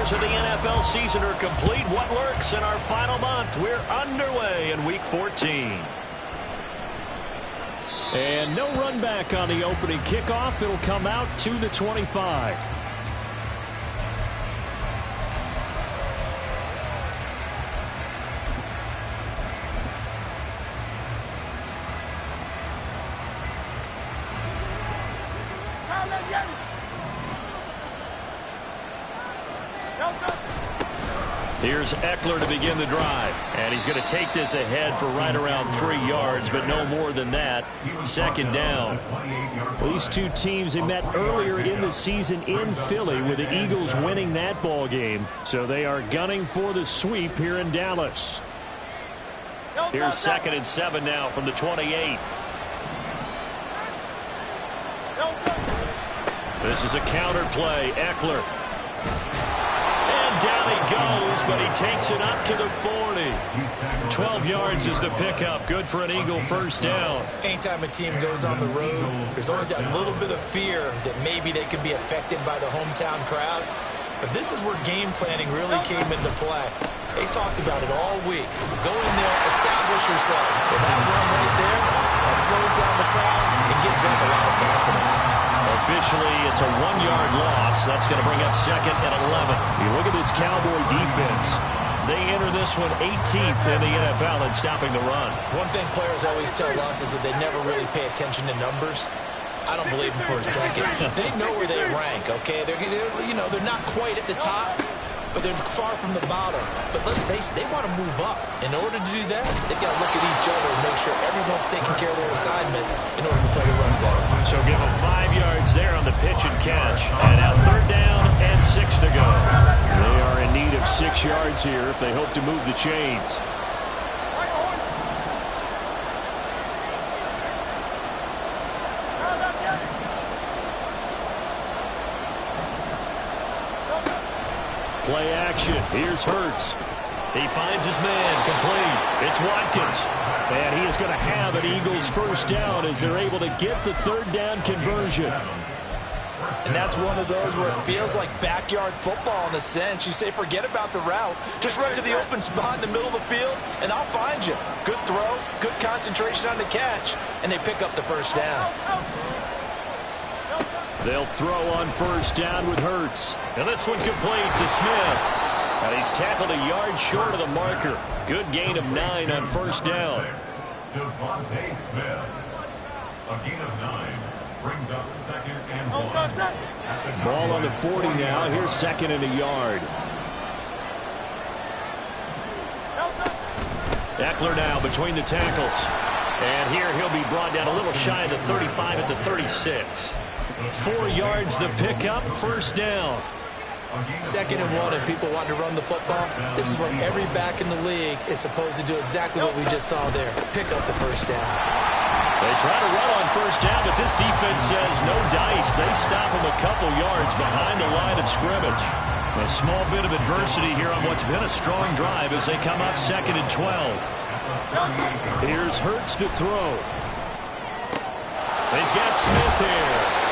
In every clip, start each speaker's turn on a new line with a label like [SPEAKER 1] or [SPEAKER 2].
[SPEAKER 1] quarters of the NFL season are complete. What lurks in our final month? We're underway in Week 14. And no run back on the opening kickoff. It'll come out to the 25. Here's Eckler to begin the drive. And he's going to take this ahead for right around 3 yards, but no more than that. Second down. These two teams, they met earlier in the season in Philly with the Eagles winning that ball game. So they are gunning for the sweep here in Dallas. Here's 2nd and 7 now from the 28. This is a counter play. Eckler. Down he goes, but he takes it up to the 40. 12 yards is the pickup. Good for an Eagle first down.
[SPEAKER 2] Anytime a team goes on the road, there's always that little bit of fear that maybe they could be affected by the hometown crowd. But this is where game planning really came into play. They talked about it all week. Go in there, establish yourselves. With that run right there, that slows down the crowd and gives them a lot of confidence.
[SPEAKER 1] Officially, it's a 1-yard loss. That's going to bring up 2nd and 11. You look at this Cowboy defense. They enter this one 18th in the NFL in stopping the run.
[SPEAKER 2] One thing players always tell us is that they never really pay attention to numbers. I don't believe them for a second. They know where they rank, okay? They're not quite at the top, but they're far from the bottom. But let's face it, they want to move up. In order to do that, they've got to look at each other and make sure everyone's taking care of their assignments in order to play the run better.
[SPEAKER 1] So give them 5 yards there on the pitch and catch. And now 3rd down and 6 to go. They are in need of 6 yards here if they hope to move the chains. Play action. Here's Hurts. He finds his man. Complete. It's Watkins. And he is going to have an Eagles first down as they're able to get the 3rd down conversion.
[SPEAKER 2] And that's one of those where it feels like backyard football in a sense. You say forget about the route. Just run to the open spot in the middle of the field, and I'll find you. Good throw, good concentration on the catch, and they pick up the first down.
[SPEAKER 1] They'll throw on first down with Hurts. And this one complete to Smith. And he's tackled a yard short of the marker. Good gain of 9 on first down.
[SPEAKER 3] A gain of 9 brings up 2nd and 1.
[SPEAKER 1] Ball on the 40 now. Here's 2nd and a yard. Eckler now between the tackles. And here he'll be brought down a little shy of the 35 at the 36. 4 yards the pickup, first down.
[SPEAKER 2] 2nd and 1, and people want to run the football. This is where every back in the league is supposed to do exactly what we just saw there. Pick up the first down.
[SPEAKER 1] They try to run on first down, but this defense says no dice. They stop him a couple yards behind the line of scrimmage. A small bit of adversity here on what's been a strong drive as they come up 2nd and 12. Here's Hurts to throw. He's got Smith here.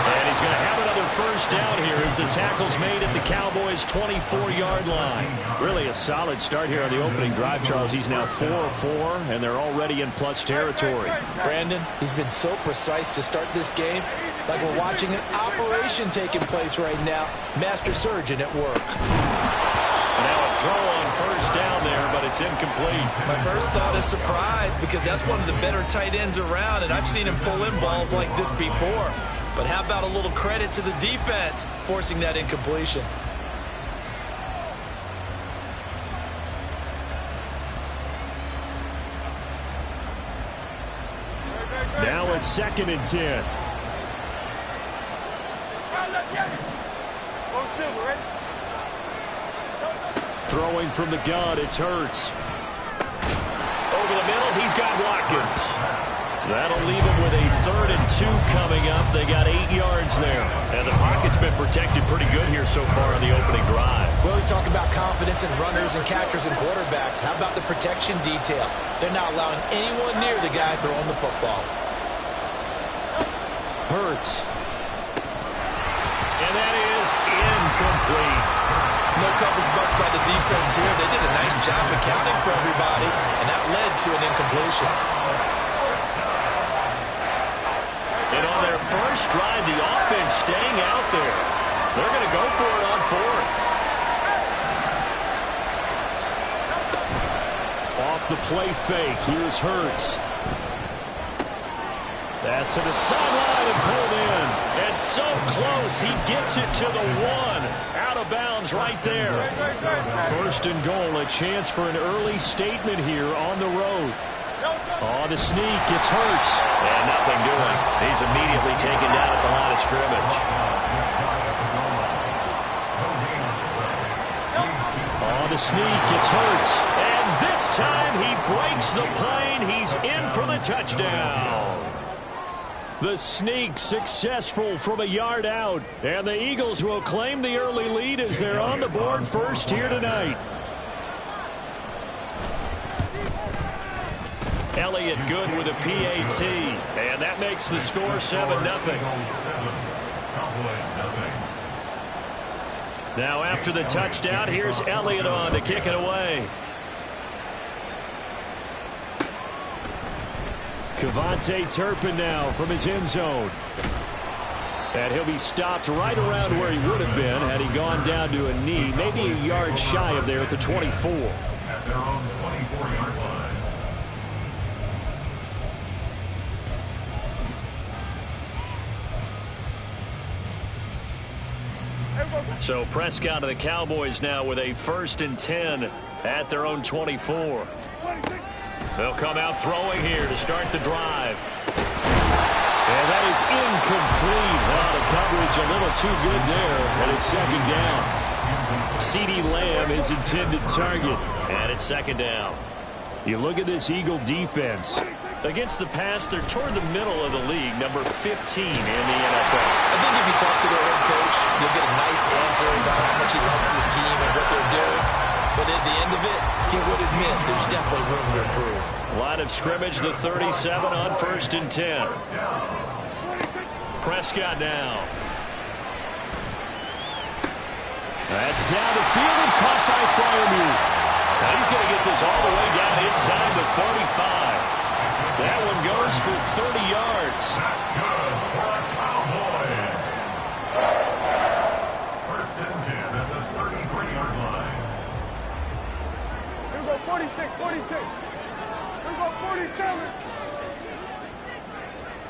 [SPEAKER 1] And he's going to have another first down here as the tackle's made at the Cowboys' 24-yard line. Really a solid start here on the opening drive, Charles. He's now 4-4, and they're already in plus territory.
[SPEAKER 2] Brandon, he's been so precise to start this game, like we're watching an operation taking place right now. Master surgeon at work.
[SPEAKER 1] Now a throw on first down there, but it's incomplete.
[SPEAKER 2] My first thought is surprise because that's one of the better tight ends around, and I've seen him pull in balls like this before. But how about a little credit to the defense forcing that incompletion?
[SPEAKER 1] Now a 2nd and 10. Throwing from the gun, it's Hurts. Over the middle, he's got Watkins. That'll leave him with a 3rd and 2 coming up. They got 8 yards there. And the pocket's been protected pretty good here so far on the opening drive.
[SPEAKER 2] We always talk about confidence in runners and catchers and quarterbacks. How about the protection detail? They're not allowing anyone near the guy throwing the football.
[SPEAKER 1] Hurts. And that is incomplete.
[SPEAKER 2] No coverage bust by the defense here. They did a nice job accounting for everybody, and that led to an incompletion.
[SPEAKER 1] And on their first drive, the offense staying out there. They're going to go for it on fourth. Off the play fake, here's Hurts. Pass to the sideline and pulled in. And so close, he gets it to the one. Out of bounds right there. First and goal, a chance for an early statement here on the road. On the sneak, it's Hurts. And nothing doing. He's immediately taken down at the line of scrimmage. On the sneak, it's Hurts. And this time he breaks the plane. He's in for the touchdown. The sneak successful from a yard out. And the Eagles will claim the early lead as they're on the board first here tonight. Elliott good with a PAT. And that makes the score 7-0. Now after the touchdown, here's Elliott on to kick it away. Kevontae Turpin now from his end zone. And he'll be stopped right around where he would have been had he gone down to a knee, maybe a yard shy of there at the 24.
[SPEAKER 3] At their own 24-yard line.
[SPEAKER 1] So Prescott and the Cowboys now with a 1st and 10 at their own 24. They'll come out throwing here to start the drive. And that is incomplete. Well, the coverage a little too good there, and it's 2nd down. CeeDee Lamb is intended target, and it's 2nd down. You look at this Eagle defense. Against the pass, they're toward the middle of the league, number 15 in the NFL.
[SPEAKER 2] I think if you talk to their head coach, you'll get a nice answer about how much he likes his team and what they're doing. But at the end of it, he would admit there's definitely room to improve.
[SPEAKER 1] Line of scrimmage, the 37 on 1st and 10. Prescott now. That's down the field and caught by Freiermuth. Now he's going to get this all the way down inside the 45. That one goes for 30 yards.
[SPEAKER 3] That's good for the Cowboys. 1st and 10 at the 33-yard line.
[SPEAKER 4] Here we go, 46, 46. Here we go, 47.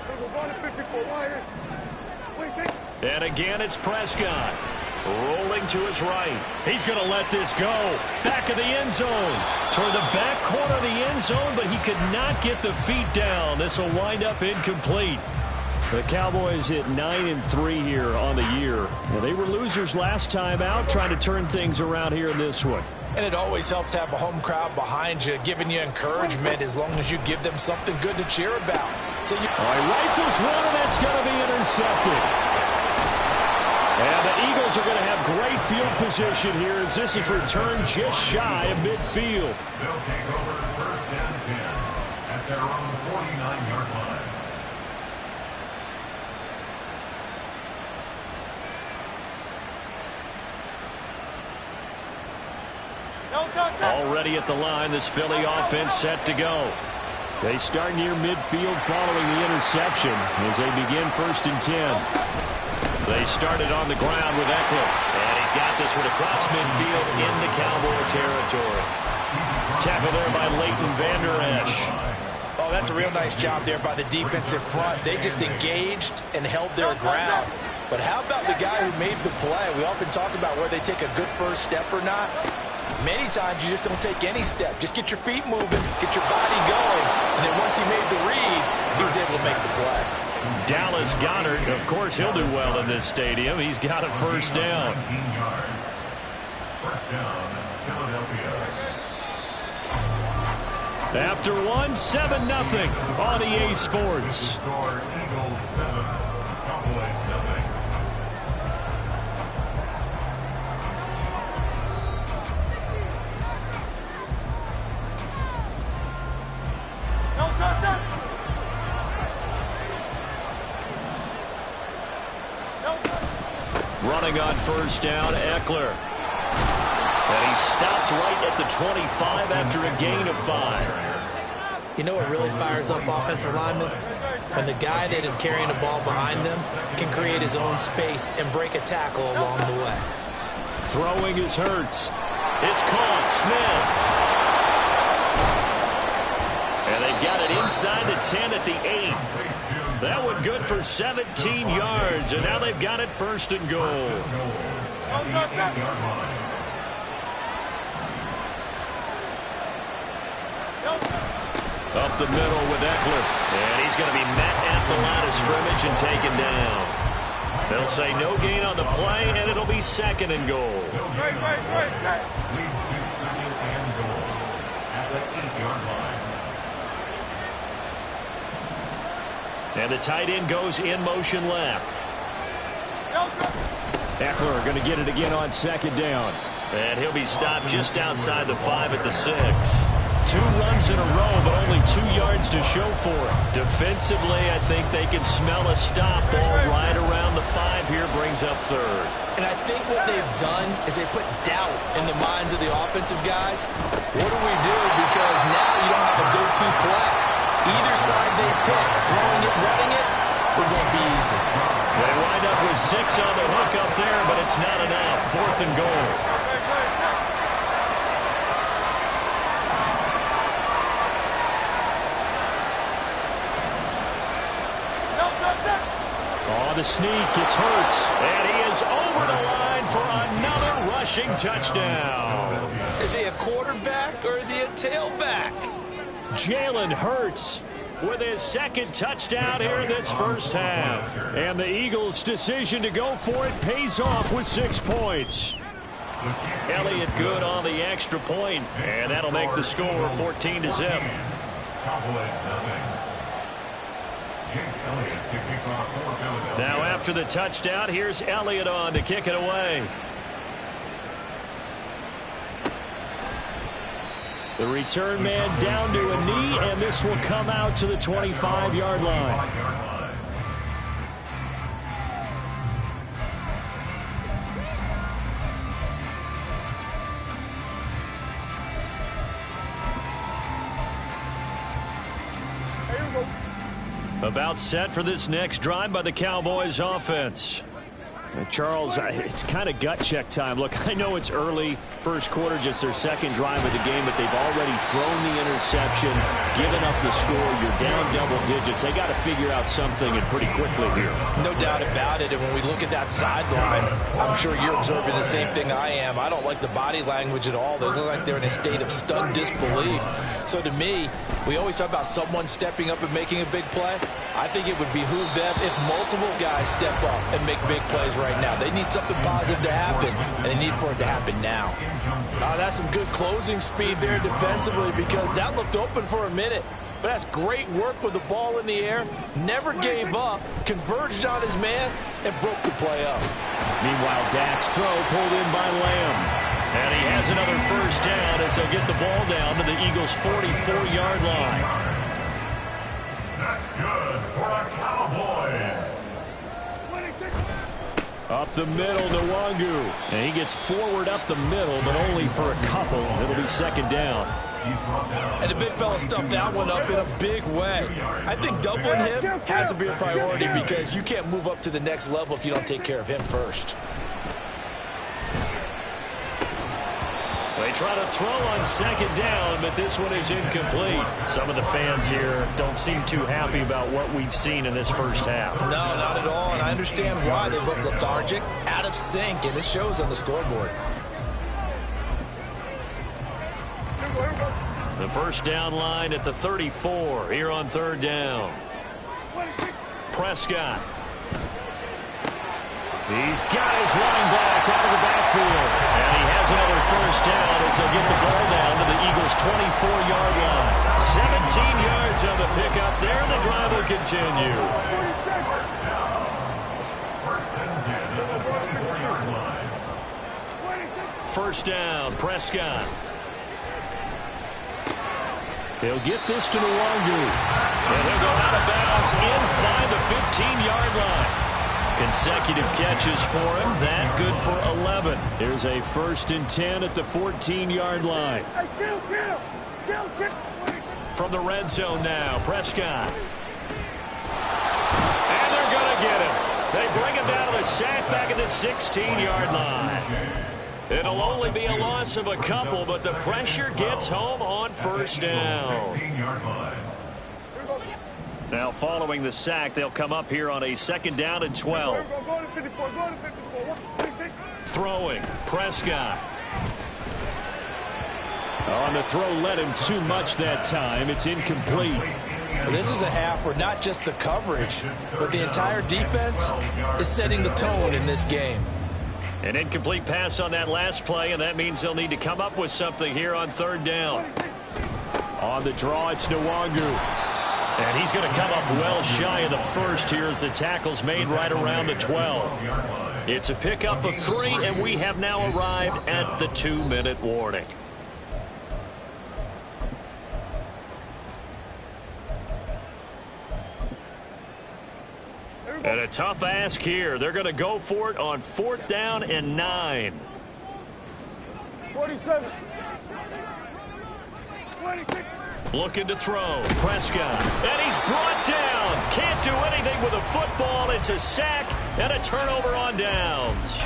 [SPEAKER 4] Here we go, 154, right here. 26.
[SPEAKER 1] And again, it's Prescott. Rolling to his right. He's going to let this go. Back of the end zone. Toward the back corner of the end zone, but he could not get the feet down. This will wind up incomplete. The Cowboys hit 9-3 here on the year. Well, they were losers last time out, trying to turn things around here in this one.
[SPEAKER 2] And it always helps to have a home crowd behind you, giving you encouragement as long as you give them something good to cheer about. So you
[SPEAKER 1] All right, rifles one, and that's going to be intercepted. And the Eagles are going to have great field position here as this is returned just shy of midfield.
[SPEAKER 3] They'll take over 1st and 10 at their own 49-yard line.
[SPEAKER 1] Already at the line, this Philly offense set to go. They start near midfield following the interception as they begin 1st and 10. They started on the ground with Eckler, and he's got this one across midfield into Cowboy territory. Tackle there by Leighton Vander Esch.
[SPEAKER 2] Oh, that's a real nice job there by the defensive front. They just engaged and held their ground. But how about the guy who made the play? We often talk about where they take a good first step or not. Many times you just don't take any step. Just get your feet moving, get your body going. And then once he made the read, he was able to make the play.
[SPEAKER 1] Dallas Goedert, of course, he'll do well in this stadium. He's got a 1st down.
[SPEAKER 3] 19 yards. 1st down, Philadelphia.
[SPEAKER 1] After one, 7-0 on EA Sports.
[SPEAKER 3] Score Eagles 7, Cowboys 0.
[SPEAKER 1] Running on 1st down, Eckler. And he stopped right at the 25 after a gain of 5.
[SPEAKER 2] You know what really fires up offensive linemen? When the guy that is carrying the ball behind them can create his own space and break a tackle along the way.
[SPEAKER 1] Throwing is Hurts. It's caught. Smith. And they've got it inside the 10 at the 8. That one good for 17 yards, and now they've got it 1st and goal. Up the middle with Eckler. And he's going to be met at the line of scrimmage and taken down. They'll say no gain on the play, and it'll be 2nd and goal.
[SPEAKER 3] Leads to 2nd and goal at the 8-yard line.
[SPEAKER 1] And the tight end goes in motion left. Eckler going to get it again on 2nd down. And he'll be stopped just outside the 5 at the 6. 2 runs in a row, but only 2 yards to show for it. Defensively, I think they can smell a stop. Ball right around the 5 here, brings up 3rd.
[SPEAKER 2] And I think what they've done is they put doubt in the minds of the offensive guys. What do we do? Because now you don't have a go-to play. Either side they pick, throwing it, running it, it won't be easy.
[SPEAKER 1] They wind up with 6 on the hook up there, but it's not enough. 4th and goal. On the sneak, it's Hurts, and he is over the line for another rushing touchdown.
[SPEAKER 2] Is he a quarterback or is he a tailback?
[SPEAKER 1] Jalen Hurts with his 2nd touchdown here in this first half. And the Eagles' decision to go for it pays off with 6 points. Elliott good on the extra point, and that'll make the score 14-0. Now after the touchdown, here's Elliott on to kick it away. The return man down to a knee, and this will come out to the 25-yard line. About set for this next drive by the Cowboys offense. Charles, it's kind of gut check time. Look, I know it's early, first quarter, just their 2nd drive of the game, but they've already thrown the interception, given up the score. You're down double digits. They got to figure out something, and pretty quickly here.
[SPEAKER 2] No doubt about it. And when we look at that sideline, I'm sure you're observing the same thing I am. I don't like the body language at all. They look like they're in a state of stunned disbelief. So to me, we always talk about someone stepping up and making a big play. I think it would behoove them if multiple guys step up and make big plays right now. They need something positive to happen, and they need for it to happen now. That's some good closing speed there defensively, because that looked open for a minute. But that's great work with the ball in the air. Never gave up, converged on his man, and broke the play up.
[SPEAKER 1] Meanwhile, Dak's throw pulled in by Lamb. And he has another first down as they'll get the ball down to the Eagles' 44-yard line.
[SPEAKER 3] That's good for our Cowboys.
[SPEAKER 1] Up the middle, Nwangu. And he gets forward up the middle, but only for a couple. It'll be 2nd down.
[SPEAKER 2] And the big fella stuffed that one up in a big way. I think doubling him has to be a priority, because you can't move up to the next level if you don't take care of him first.
[SPEAKER 1] They try to throw on 2nd down, but this one is incomplete. Some of the fans here don't seem too happy about what we've seen in this first half.
[SPEAKER 2] No, not at all, and I understand why. They look lethargic, out of sync, and it shows on the scoreboard.
[SPEAKER 1] The first down line at the 34 here on 3rd down. Prescott. He's got his running back out of the backfield. And he has another first down as they'll get the ball down to the Eagles' 24-yard line. 17 yards on the pickup there. The drive will continue. First down, Prescott. He'll get this to Nwangu. And he'll go out of bounds inside the 15-yard line. Consecutive catches for him. That good for 11. Here's a 1st and 10 at the 14-yard line. From the red zone now, Prescott. And they're going to get him. They bring him down to the sack back at the 16-yard line. It'll only be a loss of a couple, but the pressure gets home on 1st down. Now following the sack, they'll come up here on a 2nd down and 12. Throwing, Prescott. On the throw, led him too much that time. It's incomplete.
[SPEAKER 2] Well, this is a half where not just the coverage, but the entire defense is setting the tone in this game.
[SPEAKER 1] An incomplete pass on that last play, and that means they'll need to come up with something here on 3rd down. On the draw, it's Nwangu. And he's going to come up well shy of the 1st here as the tackle's made right around the 12. It's a pickup of 3, and we have now arrived at the 2-minute warning. And a tough ask here. They're going to go for it on 4th down and 9.
[SPEAKER 4] 47. 26.
[SPEAKER 1] Looking to throw. Prescott. And he's brought down. Can't do anything with a football. It's a sack and a turnover on downs.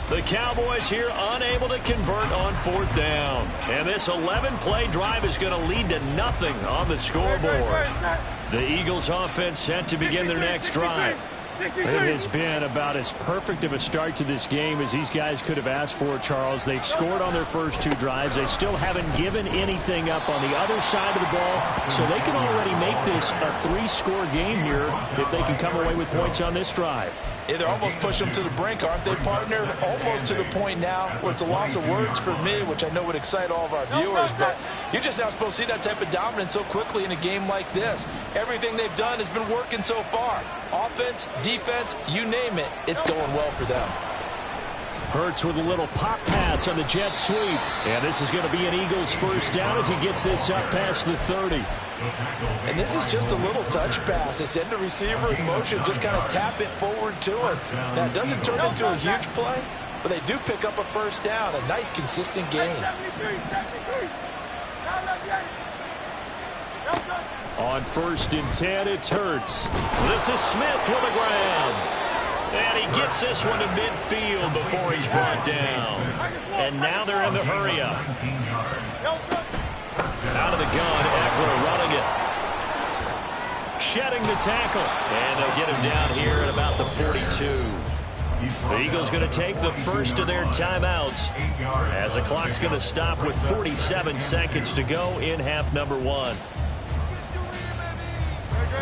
[SPEAKER 1] The Cowboys here unable to convert on 4th down. And this 11-play drive is going to lead to nothing on the scoreboard. The Eagles offense set to begin their next drive.
[SPEAKER 5] It has been about as perfect of a start to this game as these guys could have asked for, Charles. They've scored on their first 2 drives. They still haven't given anything up on the other side of the ball, so they can already make this a 3-score game here if they can come away with points on this drive.
[SPEAKER 2] Yeah, they're almost pushing them to the brink, aren't they, partner? Almost to the point now where it's a loss of words for me, which I know would excite all of our viewers, but you're just not supposed to see that type of dominance so quickly in a game like this. Everything they've done has been working so far. Offense, defense, you name it, it's going well for them.
[SPEAKER 5] Hurts with a little pop pass on the jet sweep. And this is going to be an Eagles 1st down as he gets this up past the 30.
[SPEAKER 2] And this is just a little touch pass. They send the receiver in motion, just kind of tap it forward to him. Now, it doesn't turn into a huge play, but they do pick up a 1st down. A nice, consistent gain.
[SPEAKER 5] On 1st and 10, it's Hurts.
[SPEAKER 1] This is Smith with the ground. And he gets this one to midfield before he's brought down. And now they're in the hurry-up. Out of the gun, Eckler running it. Shedding the tackle. And they'll get him down here at about the 42. The Eagles going to take the first of their timeouts as the clock's going to stop with 47 seconds to go in half number 1.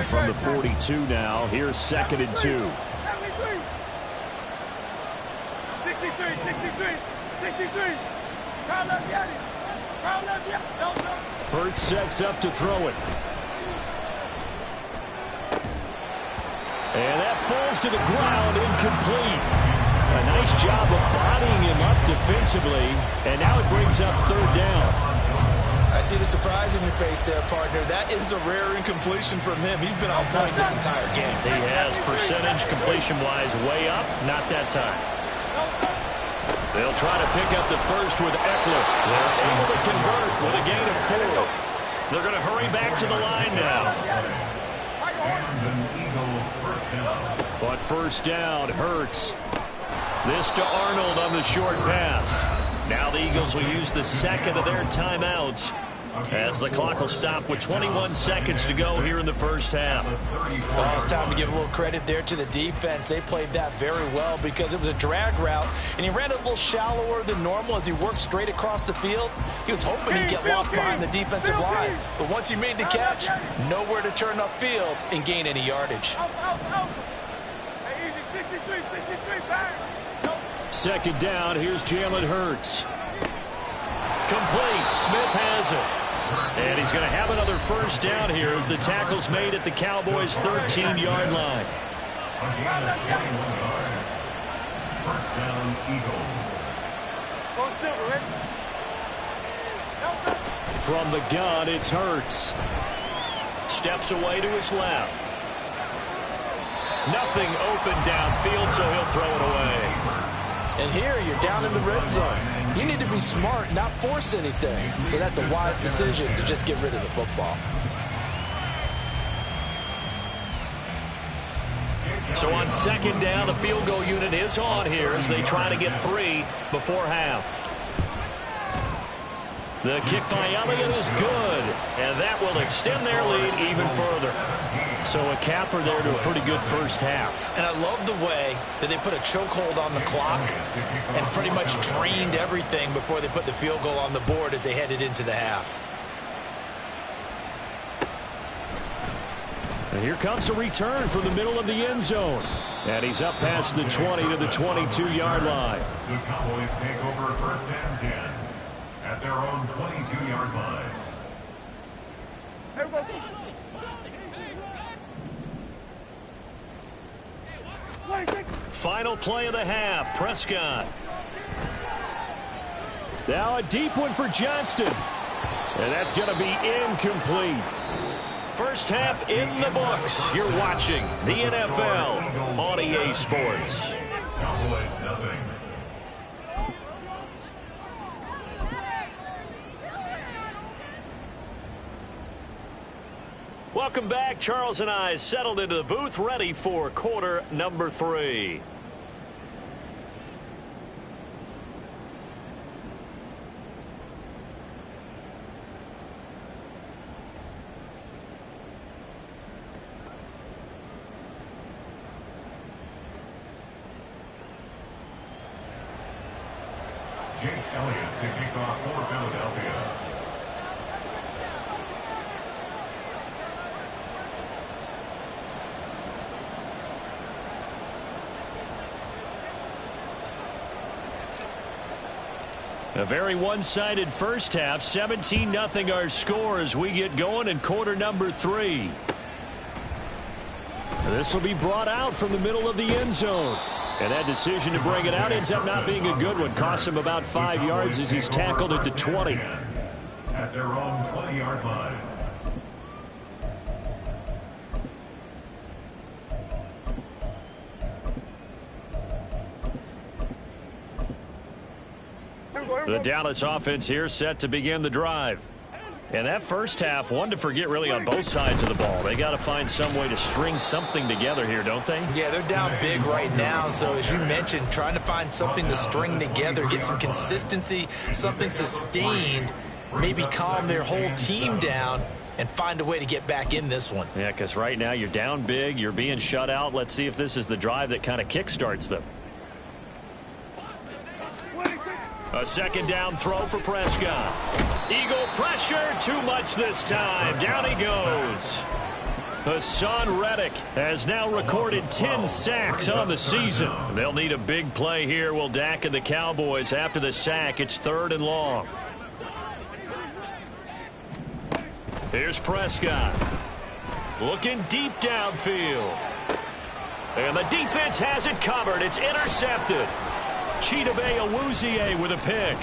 [SPEAKER 5] From the 42 now, here's 2nd and 2.
[SPEAKER 4] 63.
[SPEAKER 5] Hurts sets up to throw it. And that falls to the ground, incomplete. A nice job of bodying him up defensively. And now it brings up 3rd down.
[SPEAKER 2] I see the surprise in your face there, partner. That is a rare incompletion from him. He's been on point this entire game.
[SPEAKER 1] He has percentage completion-wise way up. Not that time. They'll try to pick up the first with Eckler. They're able to convert with a gain of 4. They're going to hurry back to the line now.
[SPEAKER 5] But 1st down, Hurts.
[SPEAKER 1] This to Arnold on the short pass. Now the Eagles will use the 2nd of their timeouts as the clock will stop with 21 seconds to go here in the first half.
[SPEAKER 2] Well, it's time to give a little credit there to the defense. They played that very well because it was a drag route, and he ran a little shallower than normal as he worked straight across the field. He was hoping he'd get lost behind the defensive line, but once he made the catch, nowhere to turn upfield and gain any yardage.
[SPEAKER 5] 2nd down, here's Jalen Hurts.
[SPEAKER 1] Complete. Smith has it. And he's going to have another 1st down here as the tackle's made at the Cowboys' 13-yard line.
[SPEAKER 3] First down, Eagles.
[SPEAKER 5] From the gun, it's Hurts.
[SPEAKER 1] Steps away to his left. Nothing open downfield, so he'll throw it away.
[SPEAKER 2] And here, you're down in the red zone. You need to be smart, not force anything. So that's a wise decision to just get rid of the football.
[SPEAKER 1] So on second down, the field goal unit is on here as they try to get 3 before half. The kick by Elliott is good, and that will extend their lead even further. So a capper there to a pretty good first half.
[SPEAKER 2] And I love the way that they put a chokehold on the clock and pretty much drained everything before they put the field goal on the board as they headed into the half.
[SPEAKER 5] And here comes a return from the middle of the end zone. And he's up past the 20 to the 22-yard line.
[SPEAKER 3] The Cowboys take over first and 10 at their own 22-yard line.
[SPEAKER 1] Final play of the half, Prescott.
[SPEAKER 5] Now a deep one for Johnston. And that's going to be incomplete.
[SPEAKER 1] First half in the books. You're watching the NFL on EA Sports.
[SPEAKER 3] Cowboys nothing.
[SPEAKER 1] Welcome back. Charles and I settled into the booth, ready for quarter number 3.
[SPEAKER 3] Jake Elliott to kick off for Philadelphia.
[SPEAKER 1] A very one-sided first half. 17-0 our score as we get going in quarter number 3.
[SPEAKER 5] This will be brought out from the middle of the end zone. And that decision to bring it out ends up not being a good one. Costs him about 5 yards as he's tackled at the 20.
[SPEAKER 3] At their own 20-yard line.
[SPEAKER 1] The Dallas offense here set to begin the drive. And that first half, one to forget really on both sides of the ball. They got to find some way to string something together here, don't they?
[SPEAKER 2] Yeah, they're down big right now. So as you mentioned, trying to find something to string together, get some consistency, something sustained, maybe calm their whole team down and find a way to get back in this one.
[SPEAKER 1] Yeah, because right now you're down big, you're being shut out. Let's see if this is the drive that kind of kickstarts them. A second down throw for Prescott. Eagle pressure, too much this time. Down he goes. Hassan Reddick has now recorded 10 sacks on the season. They'll need a big play here. Will Dak and the Cowboys after the sack. It's 3rd and long. Here's Prescott. Looking deep downfield. And the defense has it covered. It's intercepted. Chidobe Awuzie with a pick.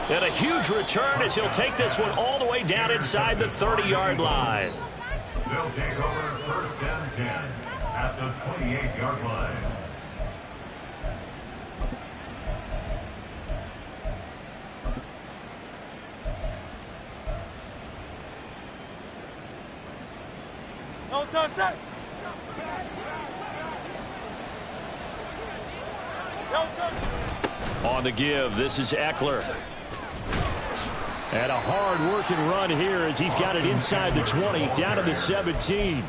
[SPEAKER 1] And a huge return as he'll take this one all the way down inside the 30-yard line.
[SPEAKER 3] They'll take over first and 10 at the 28-yard line.
[SPEAKER 4] No touch that.
[SPEAKER 1] On the give, this is Eckler. And a hard-working run here as he's got it inside the 20, down to the 17.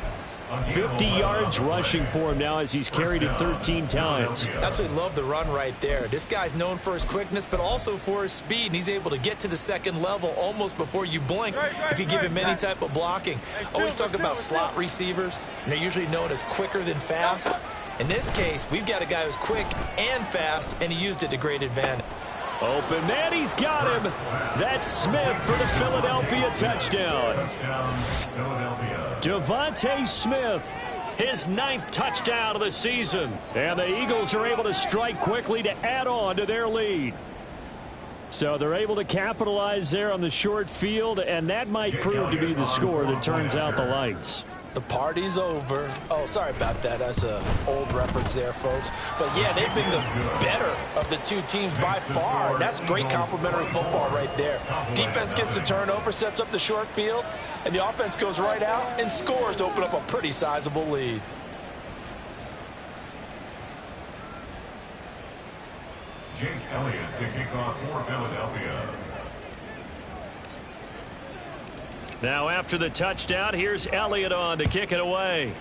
[SPEAKER 1] 50 yards rushing for him now as he's carried it 13 times.
[SPEAKER 2] Absolutely love the run right there. This guy's known for his quickness, but also for his speed, and he's able to get to the second level almost before you blink if you give him any type of blocking. Always talk about slot receivers, and they're usually known as quicker than fast. In this case, we've got a guy who's quick and fast, and he used it to great advantage.
[SPEAKER 1] Open man, he's got him. That's Smith for the Philadelphia touchdown. Devontae Smith, his 9th touchdown of the season. And the Eagles are able to strike quickly to add on to their lead. So they're able to capitalize there on the short field, and that might prove to be the score that turns out the lights.
[SPEAKER 2] The party's over. Oh, sorry about that. That's an old reference there, folks. But, yeah, they've been the better of the two teams by far. And that's great complimentary football right there. Defense gets the turnover, sets up the short field, and the offense goes right out and scores to open up a pretty sizable lead.
[SPEAKER 3] Jake Elliott to kick off for Philadelphia.
[SPEAKER 1] Now after the touchdown, here's Elliott on to kick it away.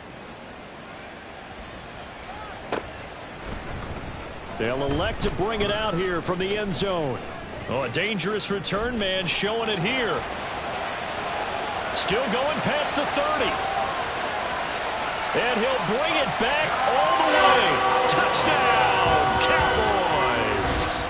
[SPEAKER 1] They'll elect to bring it out here from the end zone. Oh, a dangerous return man showing it here. Still going past the 30. And he'll bring it back all the way. Touchdown, Cowboys.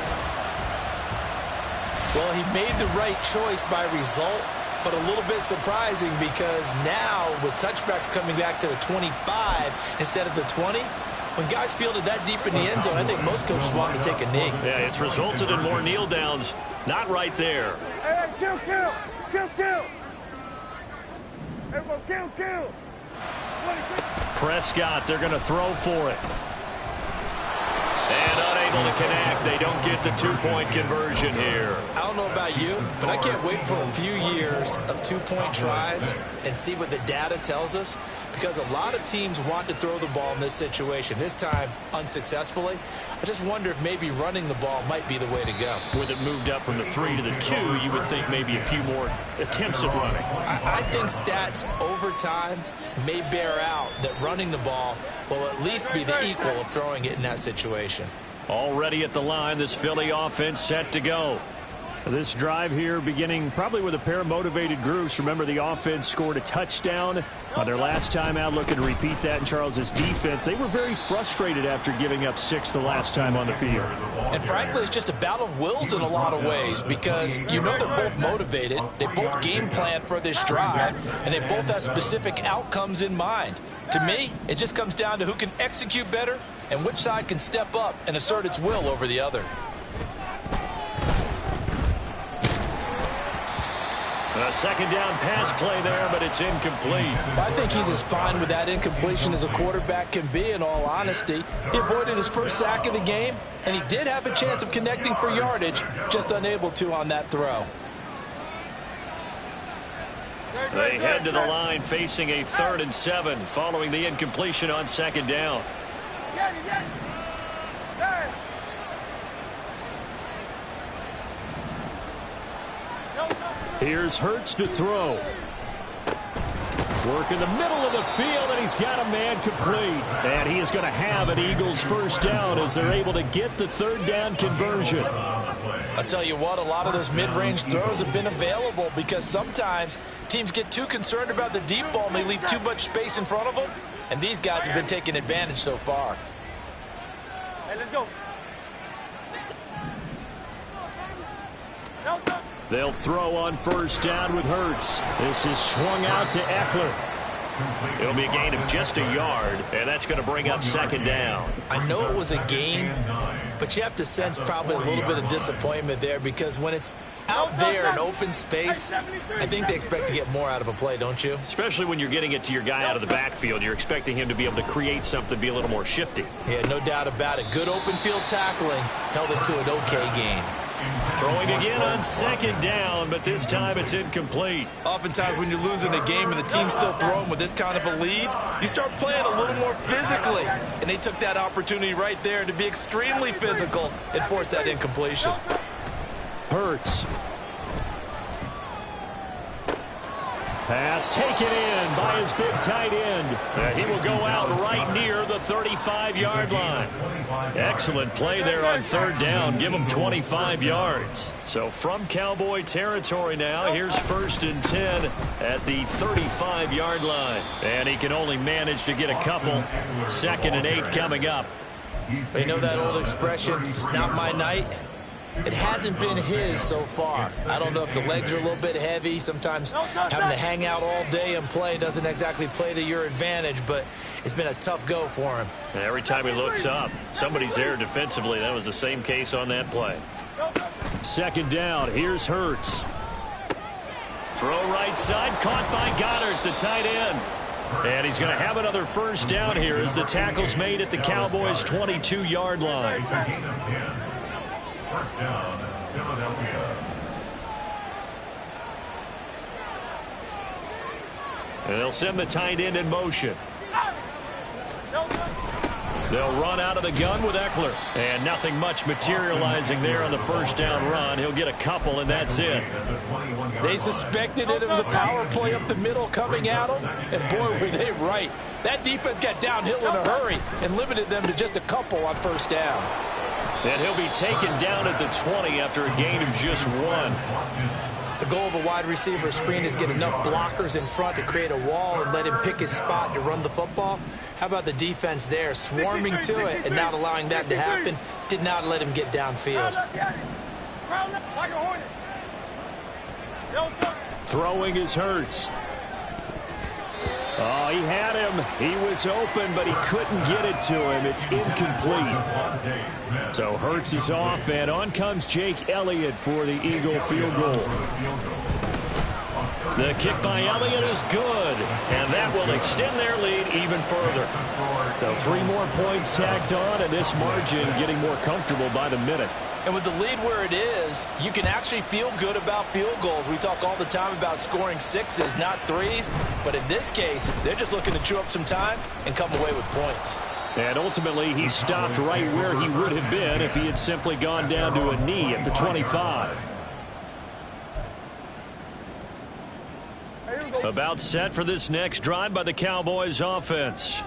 [SPEAKER 2] Well, he made the right choice by result, but a little bit surprising because now with touchbacks coming back to the 25 instead of the 20, when guys fielded that deep in the end zone, I think most coaches want him to take a knee.
[SPEAKER 1] Yeah, it's resulted in more kneel downs. Not right there.
[SPEAKER 4] Hey, kill. Everyone, kill.
[SPEAKER 1] Prescott, they're going to throw for it. And unable to connect. They don't get the two-point conversion here.
[SPEAKER 2] I don't know about you, but I can't wait for a few years of two-point tries and see what the data tells us, because a lot of teams want to throw the ball in this situation, this time unsuccessfully. I just wonder if maybe running the ball might be the way to go.
[SPEAKER 1] With it moved up from the 3 to the 2, you would think maybe a few more attempts at running.
[SPEAKER 2] I think stats over time may bear out that running the ball will at least be the equal of throwing it in that situation.
[SPEAKER 1] Already at the line, this Philly offense set to go.
[SPEAKER 5] This drive here beginning probably with a pair of motivated groups. Remember, the offense scored a touchdown on their last time out. Looking to repeat that in Charles's defense. They were very frustrated after giving up 6 the last time on the field.
[SPEAKER 2] And frankly, it's just a battle of wills in a lot of ways, because you know they're both motivated. They both game plan for this drive, and they both have specific outcomes in mind. To me, it just comes down to who can execute better and which side can step up and assert its will over the other.
[SPEAKER 1] A second down pass play there, but it's incomplete.
[SPEAKER 2] I think he's as fine with that incompletion as a quarterback can be, in all honesty. He avoided his first sack of the game, and he did have a chance of connecting for yardage, just unable to on that throw.
[SPEAKER 1] They head to the line facing a 3rd and 7 following the incompletion on second down.
[SPEAKER 5] Here's Hurts to throw. Work in the middle of the field, and he's got a man complete. And he is going to have an Eagles first down as they're able to get the 3rd down conversion.
[SPEAKER 2] I'll tell you what, a lot of those mid-range throws have been available because sometimes teams get too concerned about the deep ball and they leave too much space in front of them. And these guys have been taking advantage so far.
[SPEAKER 4] Hey, let's go.
[SPEAKER 5] They'll throw on first down with Hurts. This is swung out to Eckler.
[SPEAKER 1] It'll be a gain of just a yard, and that's going to bring up second down.
[SPEAKER 2] I know it was a gain, but you have to sense probably a little bit of disappointment there, because when it's out there in open space, I think they expect to get more out of a play, don't you?
[SPEAKER 1] Especially when you're getting it to your guy out of the backfield. You're expecting him to be able to create something, be a little more shifty.
[SPEAKER 2] Yeah, no doubt about it. Good open field tackling held it to an okay gain.
[SPEAKER 1] Throwing again on second down, but this time it's incomplete.
[SPEAKER 2] Oftentimes when you're losing a game and the team's still throwing with this kind of a lead, you start playing a little more physically. And they took that opportunity right there to be extremely physical and force that incompletion.
[SPEAKER 5] Hurts. Pass taken in by his big tight end.
[SPEAKER 1] He will go out right near the 35-yard line. Excellent play there on 3rd down. Give him 25 yards. So from Cowboy territory now, here's 1st and 10 at the 35-yard line. And he can only manage to get a couple. 2nd and 8 coming up.
[SPEAKER 2] You know that old expression, it's not my night? It hasn't been his so far. I don't know if the legs are a little bit heavy. Sometimes having to hang out all day and play doesn't exactly play to your advantage, but it's been a tough go for him.
[SPEAKER 1] And every time he looks up, somebody's there defensively. That was the same case on that play.
[SPEAKER 5] 2nd down. Here's Hurts.
[SPEAKER 1] Throw right side, caught by Goddard, the tight end. And he's going to have another first down here as the tackle's made at the Cowboys' 22-yard line.
[SPEAKER 3] First down, Philadelphia.
[SPEAKER 1] And they'll send the tight end in motion. They'll run out of the gun with Eckler. And nothing much materializing there on the first down run. He'll get a couple, and that's it.
[SPEAKER 2] They suspected it was a power play up the middle coming at them, and boy, were they right. That defense got downhill in a hurry and limited them to just a couple on first down.
[SPEAKER 1] And he'll be taken down at the 20 after a gain of just 1.
[SPEAKER 2] The goal of a wide receiver screen is get enough blockers in front to create a wall and let him pick his spot to run the football. How about the defense there, swarming to it and not allowing that to happen? Did not let him get downfield.
[SPEAKER 5] Throwing is Hurts. Oh, he had him. He was open, but he couldn't get it to him. It's incomplete. So Hurts is off, and on comes Jake Elliott for the Eagle field goal.
[SPEAKER 1] The kick by Elliott is good, and that will extend their lead even further.
[SPEAKER 5] So 3 more points tacked on, and this margin getting more comfortable by the minute.
[SPEAKER 2] And with the lead where it is, you can actually feel good about field goals. We talk all the time about scoring 6s, not 3s. But in this case, they're just looking to chew up some time and come away with points.
[SPEAKER 5] And ultimately, he stopped right where he would have been if he had simply gone down to a knee at the 25.
[SPEAKER 1] About set for this next drive by the Cowboys offense.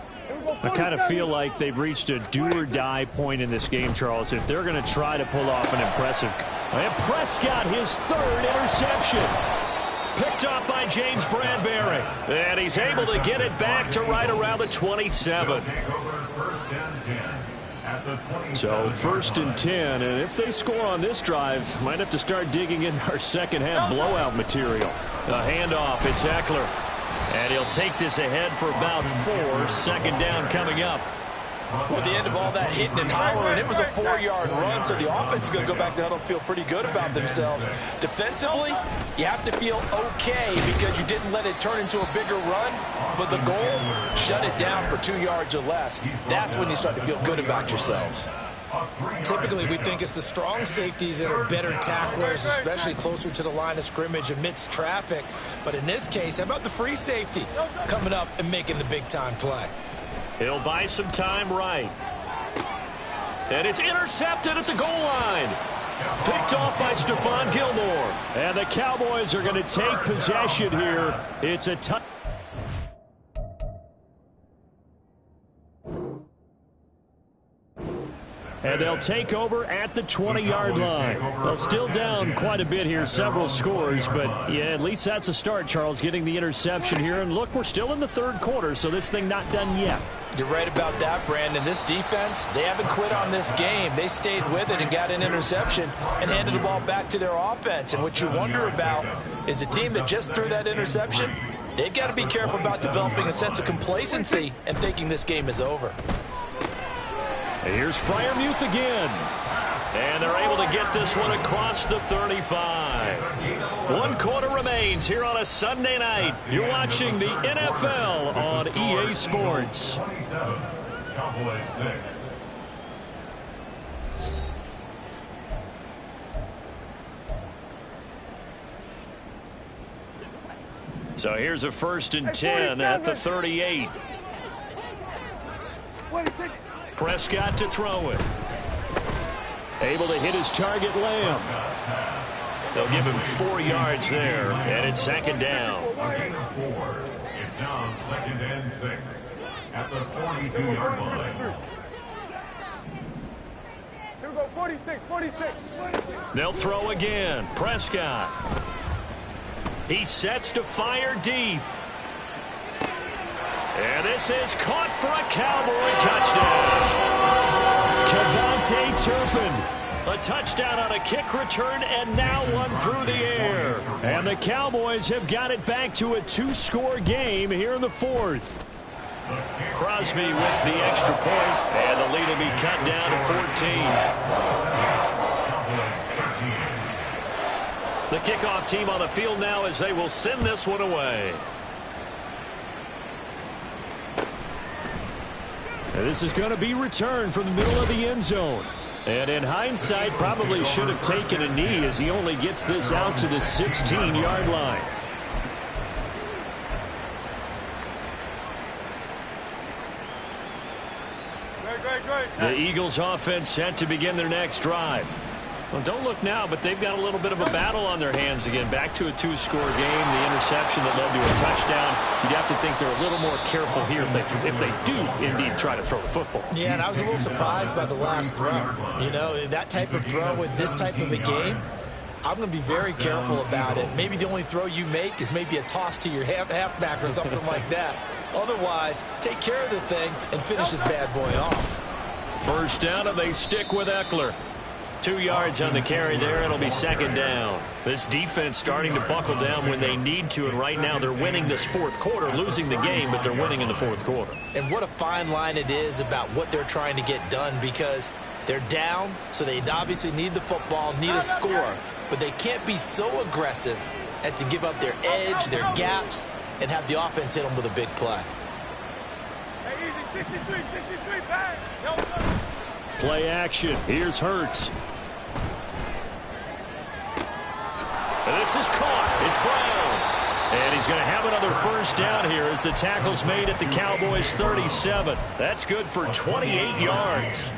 [SPEAKER 5] I kind of feel like they've reached a do-or-die point in this game, Charles, if they're going to try to pull off an impressive.
[SPEAKER 1] And Prescott, his 3rd interception. Picked up by James Bradbury. And he's able to get it back to right around the 27.
[SPEAKER 5] So 1st and 10, and if they score on this drive, might have to start digging in our second-half blowout material.
[SPEAKER 1] The handoff, it's Eckler. And he'll take this ahead for about 4. Second down coming up.
[SPEAKER 2] Well, the end of all that hitting and hollering, it was a 4-yard run, so the offense is going to go back to huddle and feel pretty good about themselves. Defensively, you have to feel okay because you didn't let it turn into a bigger run, but the goal, shut it down for 2 yards or less. That's when you start to feel good about yourselves. Typically, we think it's the strong safeties that are better tacklers, especially closer to the line of scrimmage amidst traffic. But in this case, how about the free safety coming up and making the big-time play?
[SPEAKER 1] He'll buy some time right. And it's intercepted at the goal line. Picked off by Stephon Gilmore.
[SPEAKER 5] And the Cowboys are going to take possession here. It's a tough. And they'll take over at the 20-yard line. Well, still down quite a bit here, several scores, but yeah, at least that's a start, Charles, getting the interception here. And look, we're still in the 3rd quarter, so this thing not done yet.
[SPEAKER 2] You're right about that, Brandon. This defense, they haven't quit on this game. They stayed with it and got an interception and handed the ball back to their offense. And what you wonder about is the team that just threw that interception, they've got to be careful about developing a sense of complacency and thinking this game is over.
[SPEAKER 5] Here's Freiermuth again.
[SPEAKER 1] And they're able to get this one across the 35. 1 quarter remains here on a Sunday night. You're watching the NFL on EA Sports.
[SPEAKER 3] 27, Cowboys 6.
[SPEAKER 1] So here's a 1st and 10 at the 38. Prescott to throw it.
[SPEAKER 5] Able to hit his target, Lamb.
[SPEAKER 1] They'll give him 4 yards there, and it's 2nd down.
[SPEAKER 3] It's now 2nd and 6 at the 42-yard line.
[SPEAKER 4] Here we go, 46, 46.
[SPEAKER 1] They'll throw again. Prescott. He sets to fire deep. And this is caught for a Cowboy touchdown.
[SPEAKER 5] Kevontae Turpin.
[SPEAKER 1] A touchdown on a kick return, and now one through the air.
[SPEAKER 5] And the Cowboys have got it back to a 2-score game here in the 4th.
[SPEAKER 1] Crosby with the extra point, and the lead will be cut down to 14. The kickoff team on the field now as they will send this one away.
[SPEAKER 5] This is going to be returned from the middle of the end zone. And in hindsight, probably should have taken a knee as he only gets this out to the 16-yard line. The Eagles offense set to begin their next drive. Well, don't look now, but they've got a little bit of a battle on their hands again. Back to a two-score game. The interception that led to a touchdown. You'd have to think they're a little more careful here if they do indeed try to throw the football.
[SPEAKER 2] Yeah, and I was a little surprised by the last throw. You know, that type of throw in this type of a game, I'm going to be very careful about it. Maybe the only throw you make is maybe a toss to your halfback or something like that. Otherwise, take care of the thing and finish this bad boy off.
[SPEAKER 1] First down, and they stick with Eckler. 2 yards on the carry there. It'll be second down. This defense starting to buckle down when they need to, and right now they're winning this fourth quarter, losing the game, but they're winning in the fourth quarter.
[SPEAKER 2] And what a fine line it is about what they're trying to get done, because they're down, so they obviously need the football, need a score, but they can't be so aggressive as to give up their edge, their gaps, and have the offense hit them with a big play.
[SPEAKER 4] Hey, easy, 63, bang.
[SPEAKER 5] Play action. Here's Hurts.
[SPEAKER 1] This is caught. It's Brown. And he's going to have another first down here as the tackle's made at the Cowboys' 37. That's good for 28 yards.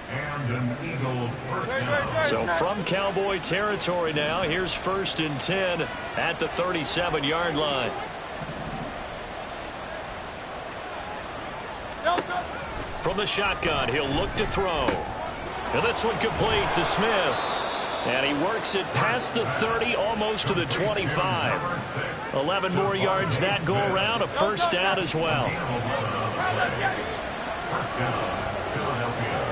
[SPEAKER 3] And an Eagle first down.
[SPEAKER 1] So from Cowboy territory now, here's 1st and 10 at the 37-yard line. From the shotgun, he'll look to throw. And this one complete to Smith. And he works it past the 30, almost to the 25. 11 more yards that go around, a first down as well.
[SPEAKER 3] First down, Philadelphia.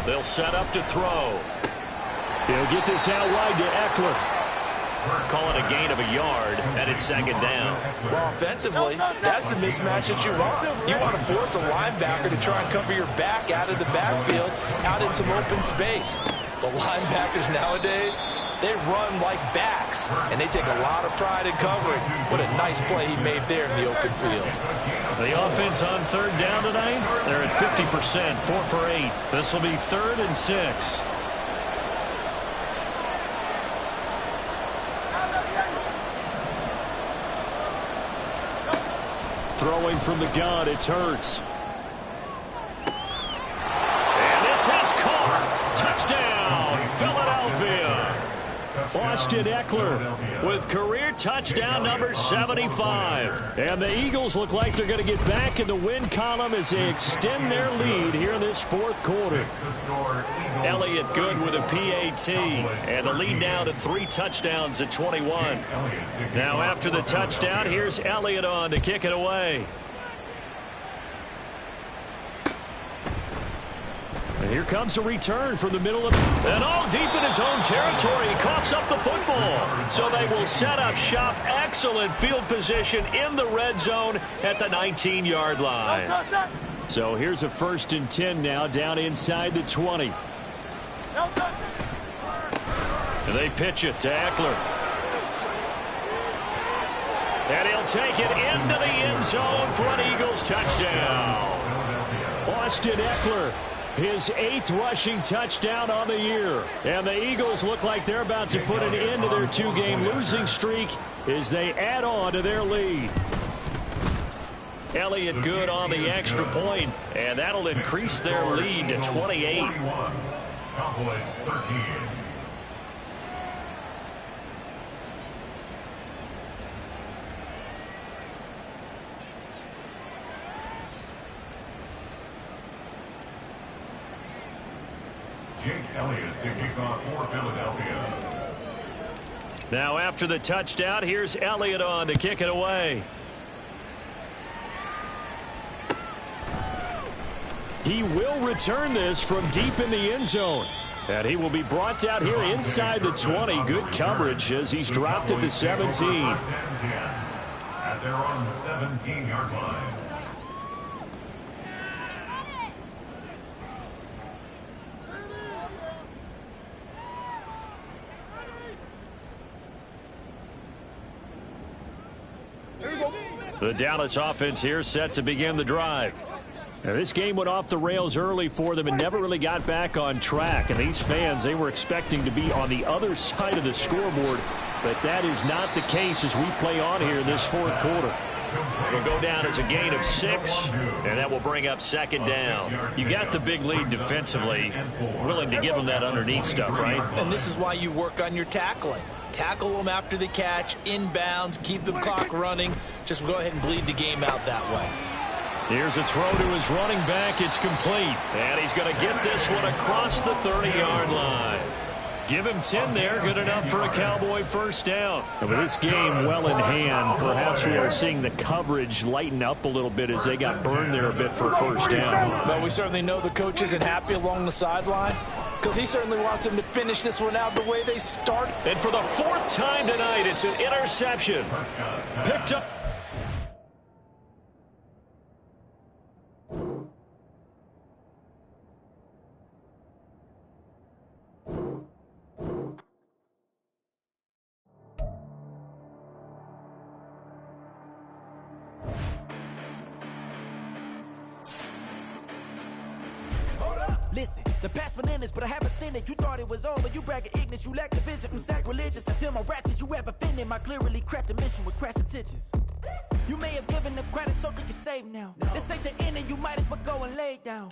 [SPEAKER 1] They'll set up to throw.
[SPEAKER 5] He'll get this out wide to Eckler.
[SPEAKER 1] Call it a gain of a yard, and it's second down.
[SPEAKER 2] Well, offensively, that's the mismatch that you want. You want to force a linebacker to try and cover your back out of the backfield, out in some open space. The linebackers nowadays, they run like backs, and they take a lot of pride in covering. What a nice play he made there in the open field.
[SPEAKER 1] The offense on third down tonight, they're at 50%, 4 for 8. This will be 3rd and 6.
[SPEAKER 5] Throwing from the gun, it's Hurts.
[SPEAKER 1] And this is caught. Touchdown, Philadelphia.
[SPEAKER 5] Austin Eckler with career touchdown number 75. And the Eagles look like they're going to get back in the win column as they extend their lead here in this fourth quarter.
[SPEAKER 1] Elliott good with a PAT. And the lead now to 3 touchdowns at 21. Now after the touchdown, here's Elliott on to kick it away.
[SPEAKER 5] And here comes a return from the middle of...
[SPEAKER 1] And all deep in his own territory, he coughs up the football. So they will set up shop. Excellent field position in the red zone at the 19-yard line.
[SPEAKER 5] So here's a 1st and 10 now, down inside the 20.
[SPEAKER 1] And they pitch it to Eckler. And he'll take it into the end zone for an Eagles touchdown.
[SPEAKER 5] Austin Eckler, his 8th rushing touchdown on the year. And the Eagles look like they're about to put an end to their 2-game losing streak as they add on to their lead.
[SPEAKER 1] Elliott good on the extra point, and that'll increase their lead to 28.
[SPEAKER 3] Cowboys 13. Jake Elliott to kick off for Philadelphia.
[SPEAKER 1] Now after the touchdown, here's Elliott on to kick it away.
[SPEAKER 5] He will return this from deep in the end zone. And he will be brought out here inside the 20. Good coverage as he's dropped at the 17.
[SPEAKER 3] At their own 17-yard line.
[SPEAKER 4] Here we go.
[SPEAKER 1] The Dallas offense here set to begin the drive.
[SPEAKER 5] Now, this game went off the rails early for them and never really got back on track. And these fans, they were expecting to be on the other side of the scoreboard. But that is not the case as we play on here in this fourth quarter.
[SPEAKER 1] It'll go down as a gain of 6, and that will bring up second down. You got the big lead defensively, willing to give them that underneath stuff, right?
[SPEAKER 2] And this is why you work on your tackling. Tackle them after the catch, inbounds, keep the clock running. Just go ahead and bleed the game out that way.
[SPEAKER 1] Here's a throw to his running back. It's complete. And he's going to get this one across the 30-yard line. Give him 10 there. Good enough for a Cowboy first down.
[SPEAKER 5] And with this game well in hand, perhaps we are seeing the coverage lighten up a little bit as they got burned there a bit for a first down.
[SPEAKER 2] But we certainly know the coach isn't happy along the sideline because he certainly wants them to finish this one out the way they started.
[SPEAKER 1] And for the 4th time tonight, it's an interception. Picked up.
[SPEAKER 6] Listen, the past bananas, but I haven't seen it. You thought it was over. You bragging ignorance. You lack the vision from sacrilegious. I feel my wrath. You ever offended my clearly crafted mission with crass intentions. You may have given them credit so they can save now. This ain't the end and you might as well go and lay down.